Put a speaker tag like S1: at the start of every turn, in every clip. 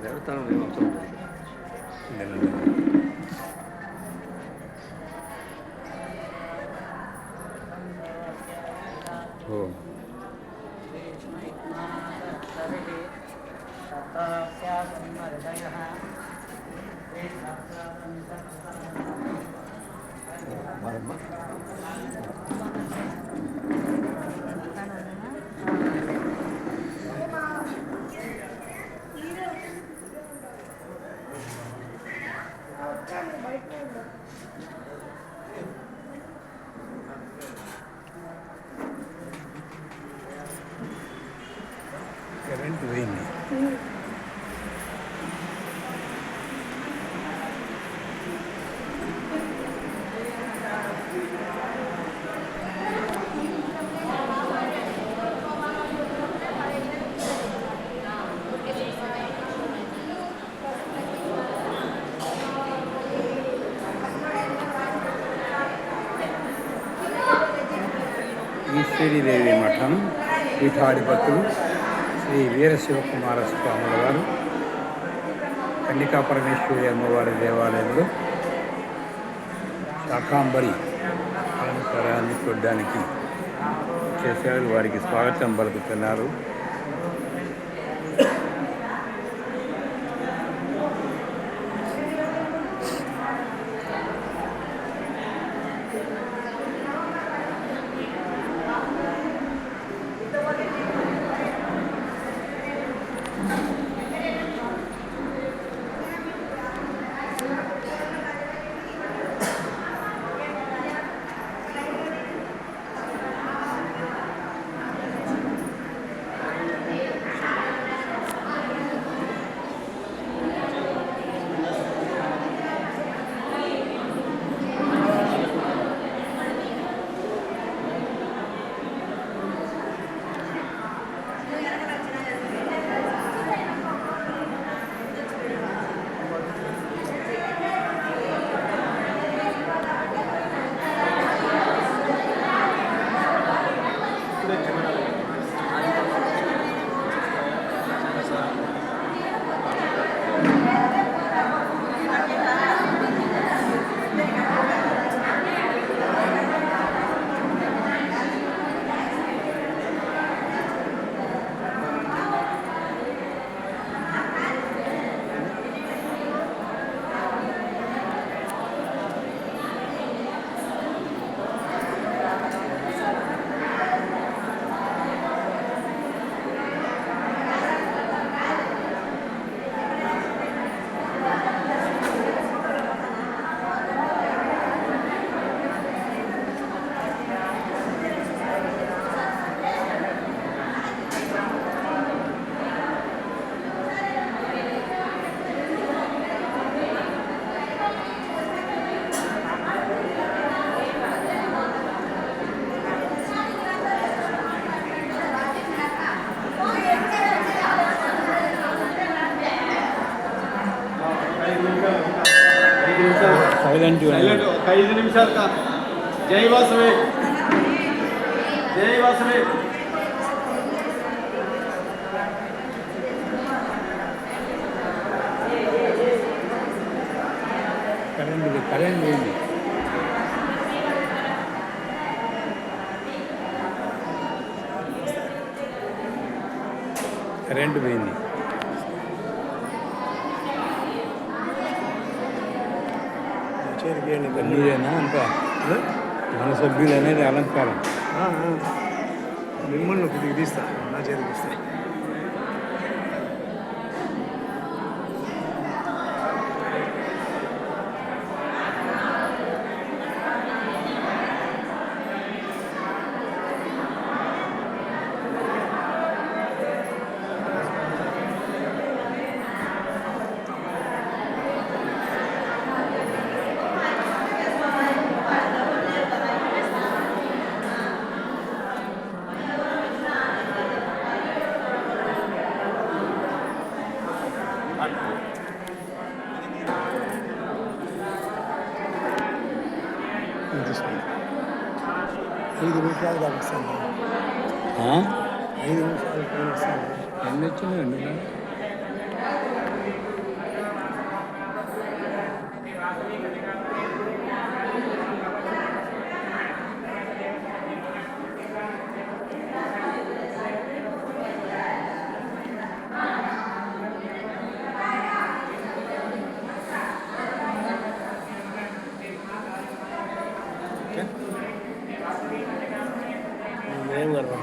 S1: దేవస్థానం ఏం అవసరం లేదు. ఓ మరమ్మా కరెంట్ పోయింది. ఈశ్వరీదేవి మఠం పీఠాధిపతులు శ్రీ వీరశివకుమార స్వాముల వారు కన్నికాపరమేశ్వరి అమ్మవారి దేవాలయంలో శాకాంబరి అలంకారాన్ని చూడడానికి చేశారు. వారికి స్వాగతం పలుకుతున్నారు. సైలెంట్
S2: 5 నిమిషాలు కా జై వాసవి జై వాసవి
S1: కరెంట్ పోయింది. కరెంట్ పోయింది. మీరేనా అంతా మన సభ్యులు అనేది అలంకారం.
S2: మిమ్మల్ని కొద్దిగా తీస్తా నా చేతికి ఇస్తాయి. తీసుకోండి. 5 నిమిషాలు దాకా వస్తాను. 5 నిమిషాలు వస్తాను.
S1: చిన్న చిన్నవి ఏం కదా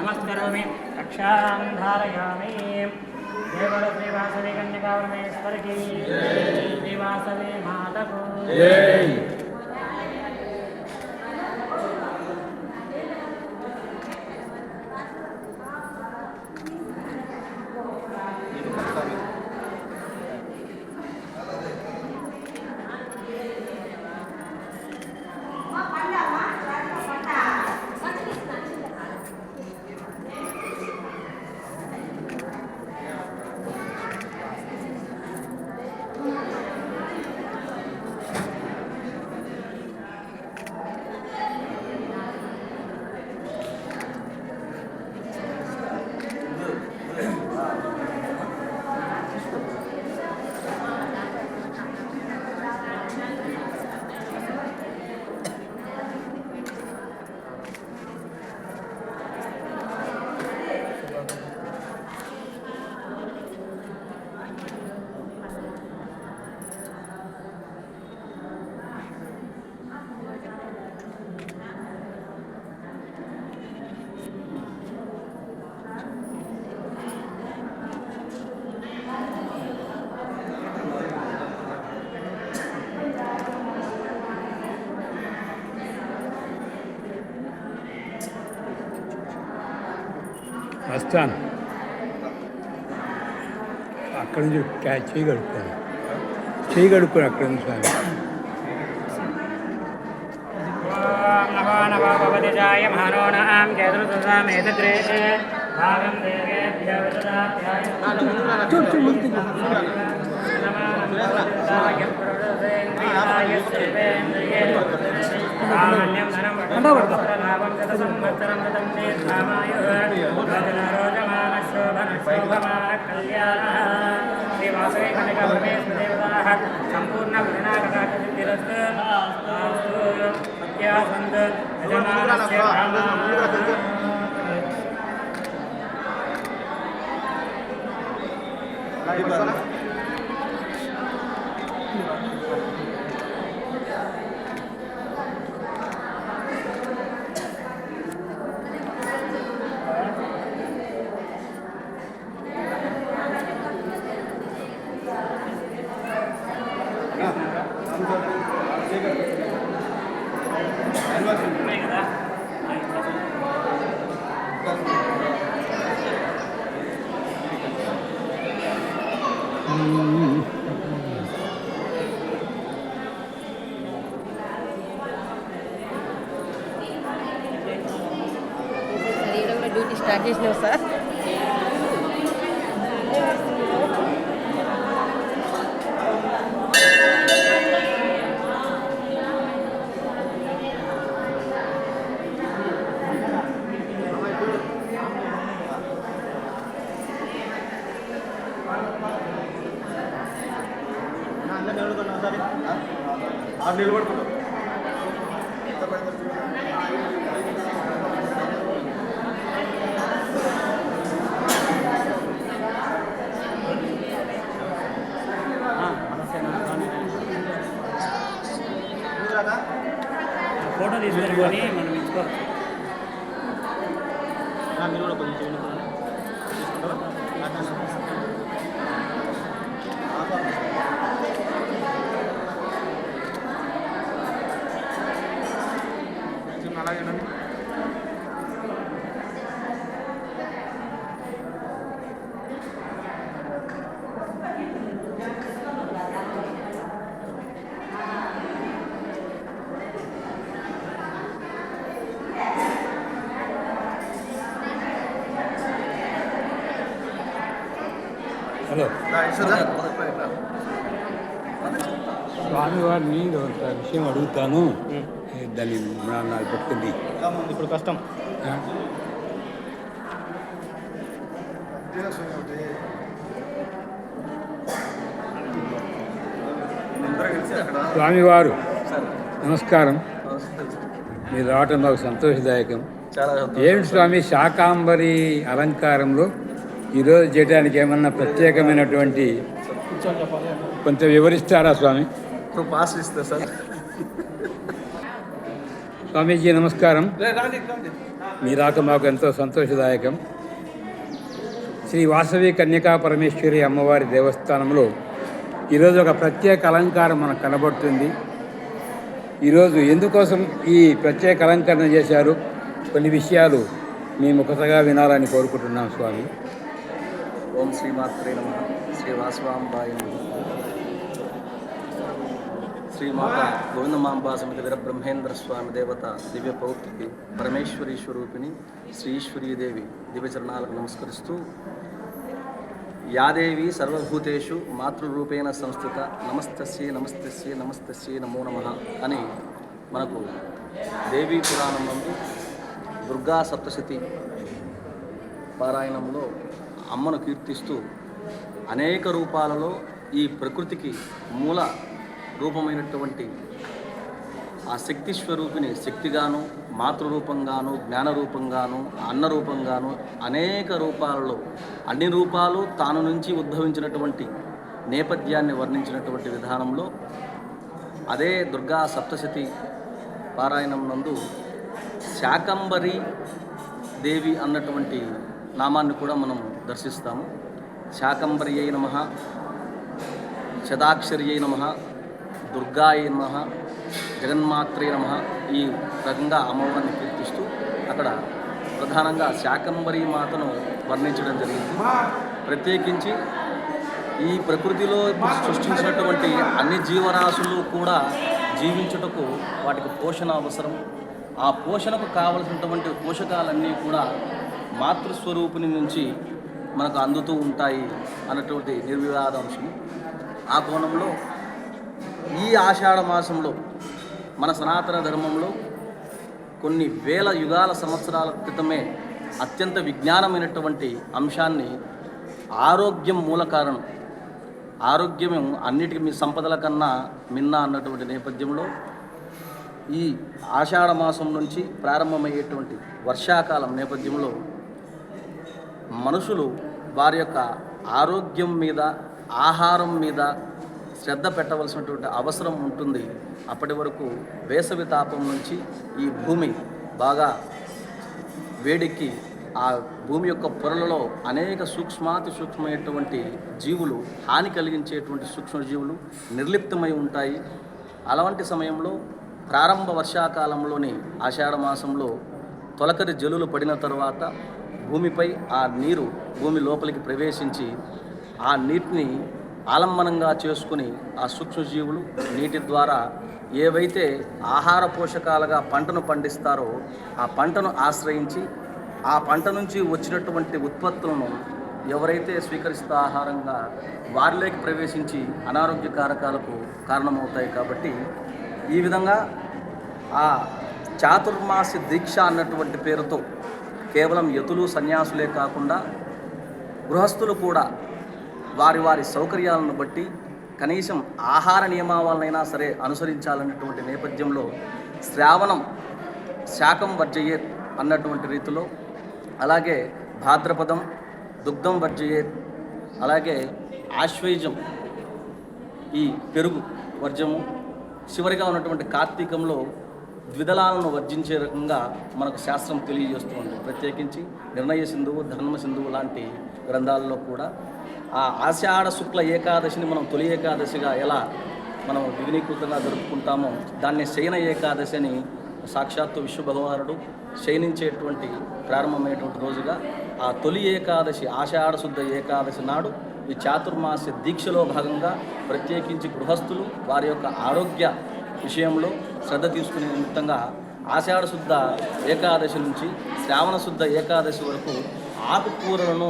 S3: नमस्करोमि रक्षां धारयामि देवल श्रीवासवे कन्यकावरमेश्वर की श्रीवासवे माता को
S1: వస్తాను అక్కడి నుంచి క్యాచ్ చేయగలుగుతాను అక్కడి నుంచి సార్
S3: नमो नमो भगवते जाय महानोनां केतुर्दशामेतग्रे भागं देवेभ्यो विददात्याय कामन्यं धनं वटलाभं शतसंवत्सरं कृतं चेत् कामायुर्भजनरोजमानशोभनशोभमानकल्याणः श्रीवासवे कनकावरमेश्वरदेवताः सम्पूर्णगुणाकटाक्षसिद्धिरस्तु सत्यासन्त यजमानस्य
S4: డ్యూటీ స్టార్ట్ చేసినావు సార్
S2: నిలబడుకుంటాం
S3: ఫోటో తీసుకొని మనం ఇచ్చుకోవచ్చు
S2: మీరు కూడా కొంచెం అలాగేనండి
S1: హలో స్వామివారిని ఒక విషయం అడుగుతాను, దాన్ని నాకు పట్టుకుంది.
S2: ఇప్పుడు కష్టం.
S1: స్వామివారు నమస్కారం. మీరు రావటం నాకు సంతోషదాయకం. ఏమిటి స్వామి శాకాంబరి అలంకారంలో ఈరోజు చేయడానికి ఏమన్నా ప్రత్యేకమైనటువంటి కొంచెం వివరిస్తారా స్వామి?
S2: పాస్ ఇస్తా సార్.
S1: స్వామీజీ నమస్కారం. మీ రాక మాకు ఎంతో సంతోషదాయకం. శ్రీ వాసవి కన్యకా పరమేశ్వరి అమ్మవారి దేవస్థానంలో ఈరోజు ఒక ప్రత్యేక అలంకారం మనకు కనబడుతుంది. ఈరోజు ఎందుకోసం ఈ ప్రత్యేక అలంకరణ చేశారు, కొన్ని విషయాలు మీ ముఖతగా వినాలని కోరుకుంటున్నాం స్వామి.
S5: ఓం శ్రీమాత్రే నమః. శ్రీ వాసవాంబాయ నమః. శ్రీమాత గోవిందమాంబా సమేత వీరబ్రహ్మేంద్ర స్వామి దేవత దివ్య పౌత్రికి పరమేశ్వరీ స్వరూపిణి శ్రీ ఈశ్వరీదేవి దివ్యచరణాలకు నమస్కరిస్తూ, యాదేవి సర్వభూతేషు మాతృరూపేణ సంస్థిత నమస్తస్యే నమస్తస్యే నమస్తస్యే నమో నమః అని మనకు దేవీ పురాణం నందు దుర్గా సప్తశతి పారాయణంలో అమ్మను కీర్తిస్తూ అనేక రూపాలలో ఈ ప్రకృతికి మూల రూపమైనటువంటి ఆ శక్తి స్వరూపిణి శక్తిగాను, మాతృరూపంగాను, జ్ఞానరూపంగాను, అన్నరూపంగాను అనేక రూపాలలో అన్ని రూపాలు తాను నుంచి ఉద్భవించినటువంటి నేపథ్యాన్ని వర్ణించినటువంటి విధానంలో అదే దుర్గా సప్తశతి పారాయణం నందు శాకంబరి దేవి అన్నటువంటి నామాన్ని కూడా మనం దర్శిస్తాము. శాకంబర్యై నమః, శతాక్షర్యై నమః, దుర్గాయై నమః, జగన్మాత్రే నమః ఈ రకంగా అమ్మవారిని కీర్తిస్తూ అక్కడ ప్రధానంగా శాకంబరి మాతను వర్ణించడం జరిగింది. ప్రత్యేకించి ఈ ప్రకృతిలో సృష్టించినటువంటి అన్ని జీవరాశులు కూడా జీవించుటకు వాటికి పోషణ అవసరం. ఆ పోషణకు కావలసినటువంటి పోషకాలన్నీ కూడా మాతృస్వరూపిణి నుంచి మనకు అందుతూ ఉంటాయి అన్నటువంటి నిర్వివాదాంశం. ఆ కోణంలో ఈ ఆషాఢ మాసంలో మన సనాతన ధర్మంలో కొన్ని వేల యుగాల సంవత్సరాల క్రితమే అత్యంత విజ్ఞానమైనటువంటి అంశాన్ని ఆరోగ్యం మూల కారణం, ఆరోగ్యం అన్నిటికీ మీ సంపదల కన్నా మిన్న అన్నటువంటి నేపథ్యంలో ఈ ఆషాఢ మాసం నుంచి ప్రారంభమయ్యేటువంటి వర్షాకాలం నేపథ్యంలో మనుషులు వారి యొక్క ఆరోగ్యం మీద, ఆహారం మీద శ్రద్ధ పెట్టవలసినటువంటి అవసరం ఉంటుంది. అప్పటి వరకు వేసవి తాపం నుంచి ఈ భూమి బాగా వేడెక్కి ఆ భూమి యొక్క పొరలలో అనేక సూక్ష్మాతి సూక్ష్మమైనటువంటి జీవులు, హాని కలిగించేటువంటి సూక్ష్మజీవులు నిర్లిప్తమై ఉంటాయి. అలాంటి సమయంలో ప్రారంభ వర్షాకాలంలోని ఆషాఢ మాసంలో తొలకరి జల్లులు పడిన తర్వాత భూమిపై ఆ నీరు భూమి లోపలికి ప్రవేశించి ఆ నీటిని ఆలంబనంగా చేసుకుని ఆ సూక్ష్మజీవులు నీటి ద్వారా ఏవైతే ఆహార పోషకాలుగా పంటను పండిస్తారో ఆ పంటను ఆశ్రయించి ఆ పంట నుంచి వచ్చినటువంటి ఉత్పత్తులను ఎవరైతే స్వీకరిస్తే ఆహారంగా వారిలోకి ప్రవేశించి అనారోగ్య కారకాలకు కారణమవుతాయి. కాబట్టి ఈ విధంగా ఆ చాతుర్మాసి దీక్ష అన్నటువంటి పేరుతో కేవలం యతులు సన్యాసులే కాకుండా గృహస్థులు కూడా వారి వారి సౌకర్యాలను బట్టి కనీసం ఆహార నియమావళనైనా సరే అనుసరించాలన్నటువంటి నేపథ్యంలో శ్రావణం శాకం వర్జయేత్ అన్నటువంటి రీతిలో, అలాగే భాద్రపదం దుగ్ధం వర్జయేత్, అలాగే ఆశ్వయుజం ఈ పెరుగు వర్జము, చివరిగా ఉన్నటువంటి కార్తీకంలో ద్విదళాలను వర్జించే రకంగా మనకు శాస్త్రం తెలియజేస్తుంది. ప్రత్యేకించి నిర్ణయ సింధువు, ధర్మ సింధువు లాంటి గ్రంథాల్లో కూడా ఆ ఆషాఢ శుక్ల ఏకాదశిని మనం తొలి ఏకాదశిగా ఎలా మనం విఘ్నీకృతంగా జరుపుకుంటామో దాన్ని శయన ఏకాదశి అని సాక్షాత్తు విశ్వభగవానుడు శయనించేటువంటి ప్రారంభమైనటువంటి రోజుగా ఆ తొలి ఏకాదశి ఆషాఢ శుద్ధ ఏకాదశి నాడు ఈ చాతుర్మాస దీక్షలో భాగంగా ప్రత్యేకించి గృహస్థులు వారి యొక్క ఆరోగ్య విషయంలో శ్రద్ధ తీసుకునే నిమిత్తంగా ఆషాఢ శుద్ధ ఏకాదశి నుంచి శ్రావణ శుద్ధ ఏకాదశి వరకు ఆకుకూరలను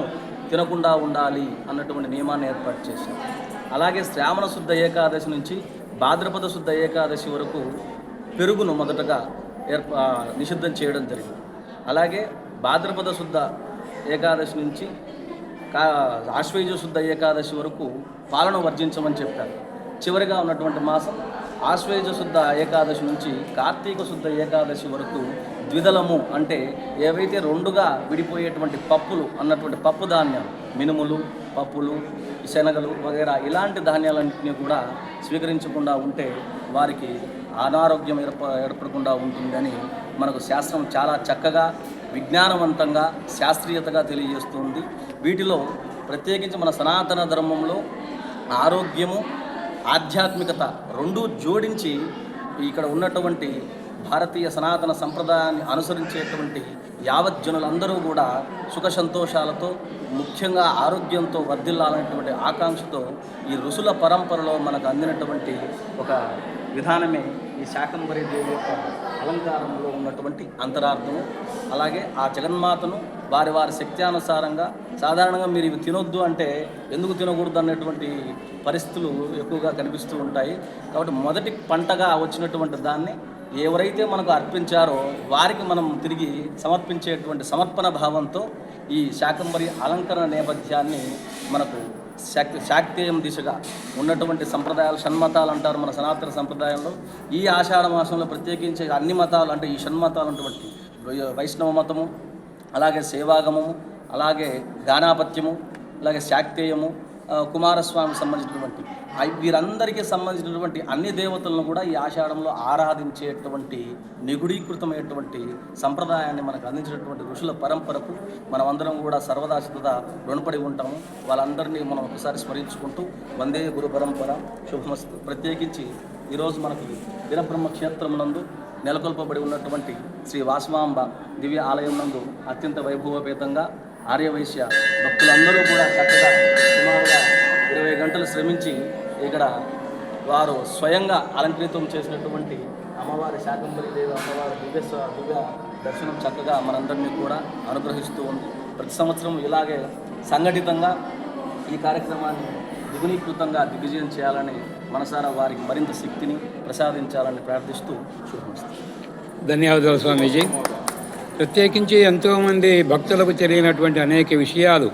S5: తినకుండా ఉండాలి అన్నటువంటి నియమాన్ని ఏర్పాటు చేశారు. అలాగే శ్రావణ శుద్ధ ఏకాదశి నుంచి భాద్రపద శుద్ధ ఏకాదశి వరకు పెరుగును మొదటగా నిషిద్ధం చేయడం జరిగింది. అలాగే భాద్రపద శుద్ధ ఏకాదశి నుంచి ఆశ్వయుజ శుద్ధ ఏకాదశి వరకు పాలను వర్జించమని చెప్పారు. చివరిగా ఉన్నటువంటి మాసం ఆశ్వయుజ శుద్ధ ఏకాదశి నుంచి కార్తీక శుద్ధ ఏకాదశి వరకు ద్విదళము అంటే ఏవైతే రెండుగా విడిపోయేటువంటి పప్పులు అన్నటువంటి పప్పు ధాన్యాలు, మినుములు, పప్పులు, శనగలు వగైరా ఇలాంటి ధాన్యాలన్నింటినీ కూడా స్వీకరించకుండా ఉంటే వారికి అనారోగ్యం ఏర్పడకుండా ఉంటుందని మనకు శాస్త్రం చాలా చక్కగా విజ్ఞానవంతంగా శాస్త్రీయతగా తెలియజేస్తుంది. వీటిలో ప్రత్యేకించి మన సనాతన ధర్మంలో ఆరోగ్యము, ఆధ్యాత్మికత రెండూ జోడించి ఇక్కడ ఉన్నటువంటి భారతీయ సనాతన సంప్రదాయాన్ని అనుసరించేటువంటి యావత్ జనులందరూ కూడా సుఖ సంతోషాలతో ముఖ్యంగా ఆరోగ్యంతో వర్ధిల్లాలనేటువంటి ఆకాంక్షతో ఈ ఋషుల పరంపరలో మనకు అందినటువంటి ఒక విధానమే ఈ శాకంబరి దేవి యొక్క అలంకారంలో ఉన్నటువంటి అంతరార్థము. అలాగే ఆ జగన్మాతను వారి వారి శక్త్యానుసారంగా సాధారణంగా మీరు ఇవి తినొద్దు అంటే ఎందుకు తినకూడదు అనేటువంటి పరిస్థితులు ఎక్కువగా కనిపిస్తూ ఉంటాయి. కాబట్టి మొదటి పంటగా వచ్చినటువంటి దాన్ని ఎవరైతే మనకు అర్పించారో వారికి మనం తిరిగి సమర్పించేటువంటి సమర్పణ భావంతో ఈ శాకంబరి అలంకరణ నేపథ్యాన్ని మనకు శాక్తేయం దిశగా ఉన్నటువంటి సంప్రదాయాలు, షణ్మతాలు అంటారు మన సనాతన సంప్రదాయంలో. ఈ ఆషాఢ మాసంలో ప్రత్యేకించి అన్ని మతాలు అంటే ఈ షణ్మతాలు ఉన్నటువంటి వైష్ణవ మతము, అలాగే సేవాగమము, అలాగే గానాపత్యము, అలాగే శాక్తేయము, కుమారస్వామికి సంబంధించినటువంటి వీరందరికీ సంబంధించినటువంటి అన్ని దేవతలను కూడా ఈ ఆషాఢంలో ఆరాధించేటువంటి నిగుడీకృతమైనటువంటి సంప్రదాయాన్ని మనకు అందించినటువంటి ఋషుల పరంపరకు మనమందరం కూడా సర్వదా సిద్ధత రుణపడి ఉంటాము. వాళ్ళందరినీ మనం ఒకసారి స్మరించుకుంటూ వందే గురు పరంపర శుభమస్తు. ప్రత్యేకించి ఈరోజు మనకి వీరబ్రహ్మ క్షేత్రం నందు నెలకొల్పబడి ఉన్నటువంటి శ్రీ వాసవాంబ దివ్య ఆలయం నందు అత్యంత వైభవపేతంగా ఆర్యవైశ్య భక్తులందరూ కూడా చక్కగా సుమారుగా 20 గంటలు శ్రమించి ఇక్కడ వారు స్వయంగా అలంకృతం చేసినటువంటి అమ్మవారి శాకంబరి దేవి అమ్మవారి దివ్య దర్శనం చక్కగా మనందరినీ కూడా అనుగ్రహిస్తూ ఉంది. ప్రతి సంవత్సరం ఇలాగే సంఘటితంగా ఈ కార్యక్రమాన్ని ద్విగుణీకృతంగా దిగ్విజయం చేయాలని మనసారా వారికి మరింత శక్తిని ప్రసాదించాలని ప్రార్థిస్తూ శుభమస్తు.
S1: ధన్యవాదాలు స్వామీజీ. ప్రత్యేకించి ఎంతోమంది భక్తులకు తెలియనటువంటి అనేక విషయాలు,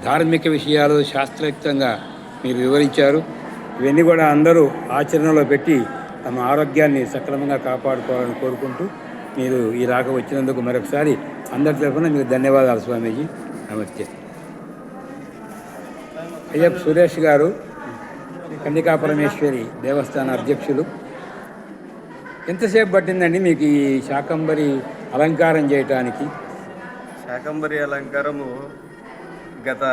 S1: ధార్మిక విషయాలు శాస్త్రయుక్తంగా మీరు వివరించారు. ఇవన్నీ కూడా అందరూ ఆచరణలో పెట్టి తమ ఆరోగ్యాన్ని సక్రమంగా కాపాడుకోవాలని కోరుకుంటూ మీరు ఈ రాక వచ్చినందుకు మరొకసారి అందరి తరఫున మీకు ధన్యవాదాలు స్వామీజీ. నమస్తే. అయ్యప్ప సురేష్ గారు కన్యకా పరమేశ్వరి దేవస్థాన అధ్యక్షులు. ఎంతసేపు పట్టిందండి మీకు ఈ శాకంబరి అలంకారం చేయటానికి?
S2: శాకంబరి అలంకారము గత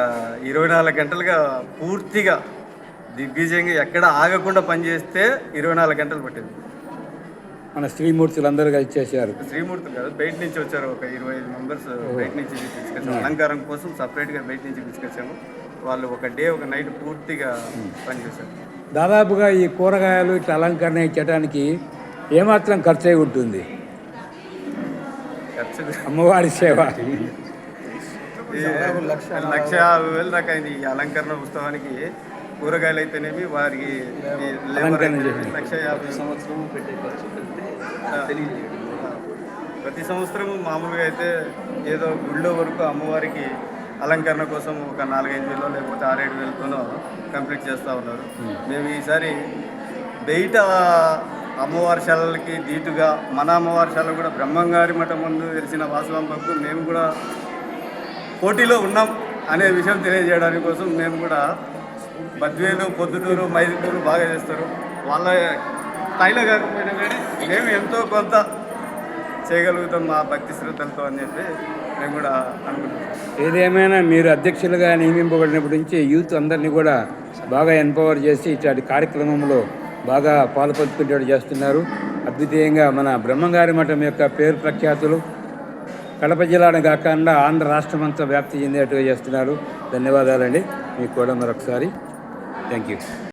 S2: 24 గంటలుగా పూర్తిగా దిగ్విజయంగా ఎక్కడ ఆగకుండా పనిచేస్తే 24 గంటలు పట్టింది.
S1: మన శ్రీమూర్తులు అందరూ కలిసి చేశారు.
S2: శ్రీమూర్తులు కాదు, బయట నుంచి వచ్చారు. ఒక 25 మెంబర్స్ బయట నుంచి తీసుకొచ్చాము. అలంకారం కోసం సపరేట్గా బయట నుంచి తీసుకొచ్చాము. వాళ్ళు ఒక డే ఒక నైట్ పూర్తిగా పనిచేశారు.
S1: దాదాపుగా ఈ కూరగాయలు ఇట్లా అలంకరణ చేయడానికి ఏమాత్రం ఖర్చు అయి ఉంటుంది? అమ్మవారి సేవ
S2: 1,50,000 దాకా అయింది. ఈ అలంకరణ ఉత్సవానికి కూరగాయలు అయితేనేమి వారికి 1,50,000
S5: సంవత్సరం పెట్టే ఖర్చు
S2: ప్రతి సంవత్సరం మామూలుగా అయితే ఏదో గుళ్ళో వరకు అమ్మవారికి అలంకరణ కోసం ఒక 4-5 వేలు లేకపోతే 6-7 వేలతోనో కంప్లీట్ చేస్తూ ఉన్నారు. మేము ఈసారి బయట అమ్మవారి శాలలకి దీటుగా మన అమ్మవారి శాల కూడా బ్రహ్మంగారి మఠం ముందు తెలిసిన వాసవాంబకు మేము కూడా పోటీలో ఉన్నాం అనే విషయం తెలియజేయడానికి కోసం మేము కూడా బద్వేలు, పొద్దుటూరు, మైదుకూరు బాగా చేస్తారు. వాళ్ళ స్థాయిలో కాకపోయినా కానీ మేము ఎంతో కొంత చేయగలుగుతాం మా భక్తి శ్రద్ధలతో అని చెప్పి మేము కూడా అనుకుంటున్నాం.
S1: ఏదేమైనా మీరు అధ్యక్షులుగా నియమింపబడినప్పటి నుంచి యూత్ అందరినీ కూడా బాగా ఎంపవర్ చేసి ఇట్లాంటి కార్యక్రమంలో బాగా పాల్పంచుకునేటట్టు చేస్తున్నారు. అద్వితీయంగా మన బ్రహ్మంగారి మఠం యొక్క పేరు ప్రఖ్యాతులు కడప జిల్లాను కాకుండా ఆంధ్ర రాష్ట్రమంతా వ్యాప్తి చెందేట్టుగా చేస్తున్నారు. ధన్యవాదాలండి మీకు కూడా మరొకసారి. Thank you.